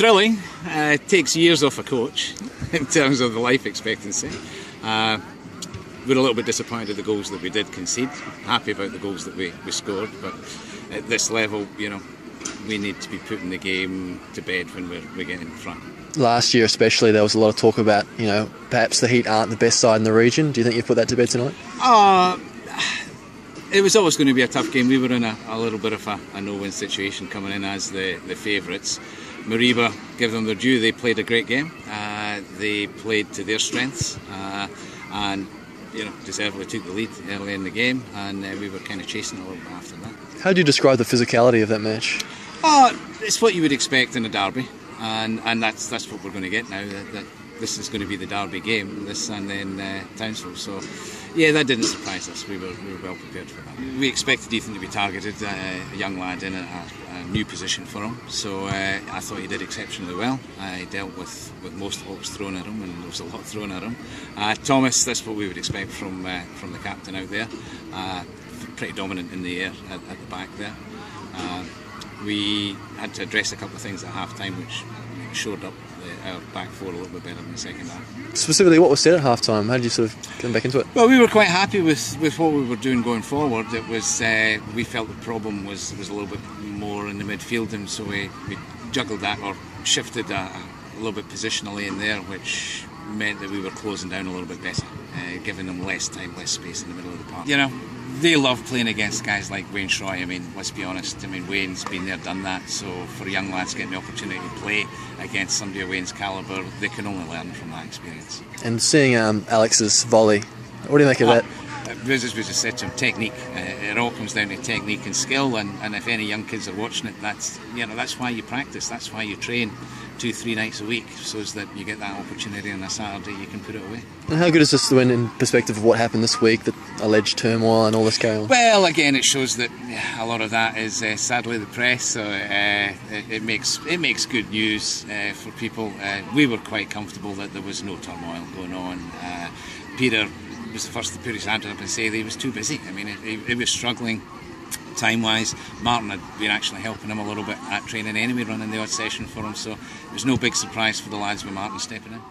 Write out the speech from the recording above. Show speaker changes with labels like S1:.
S1: thrilling. It takes years off a coach in terms of the life expectancy. We're a little bit disappointed at the goals that we did concede. Happy about the goals that we scored, but at this level, you know, we need to be putting the game to bed when we're getting in front.
S2: Last year especially, there was a lot of talk about, you know, perhaps the Heat aren't the best side in the region. Do you think you've put that to bed tonight?
S1: It was always going to be a tough game. We were in a little bit of a no-win situation coming in as the favourites. Mareeba, give them their due, they played a great game. They played to their strengths and, you know, deservedly took the lead early in the game, and we were kind of chasing a little bit after that.
S2: How do you describe the physicality of that match?
S1: It's what you would expect in a derby, and that's what we're going to get now. That this is going to be the derby game, this Sunday in Townsville. So, yeah, that didn't surprise us. We were well prepared for that. We expected Ethan to be targeted, a young lad in a new position for him. So I thought he did exceptionally well. He dealt with most of what was thrown at him, and there was a lot thrown at him. Thomas, that's what we would expect from the captain out there. Pretty dominant in the air at the back there. We had to address a couple of things at half-time which showed up our back four a little bit better in the second half.
S2: Specifically, what was said at half-time? How did you sort of come back into it?
S1: Well, we were quite happy with what we were doing going forward. It was we felt the problem was a little bit more in the midfield, and so we juggled that or shifted a little bit positionally in there, which meant that we were closing down a little bit better, giving them less time, less space in the middle of the park. You know, they love playing against guys like Wayne Shroy. I mean, let's be honest. I mean, Wayne's been there, done that. So for young lads getting the opportunity to play against somebody of Wayne's calibre, they can only learn from that experience.
S2: And seeing Alex's volley, what do you make of that?
S1: As we just said to him, technique. It all comes down to technique and skill. And if any young kids are watching it, that's why you practice. That's why you train 2-3 nights a week, so as that you get that opportunity on a Saturday, you can put it away.
S2: And how good is this win in perspective of what happened this week, the alleged turmoil and all this going on?
S1: Well, again, it shows that a lot of that is sadly the press, so it makes good news for people. We were quite comfortable that there was no turmoil going on. Peter was the first to put his hand up and say that he was too busy. I mean, he was struggling time-wise. Martin had been actually helping him a little bit at training anyway, running the odd session for him, so it was no big surprise for the lads with Martin stepping in.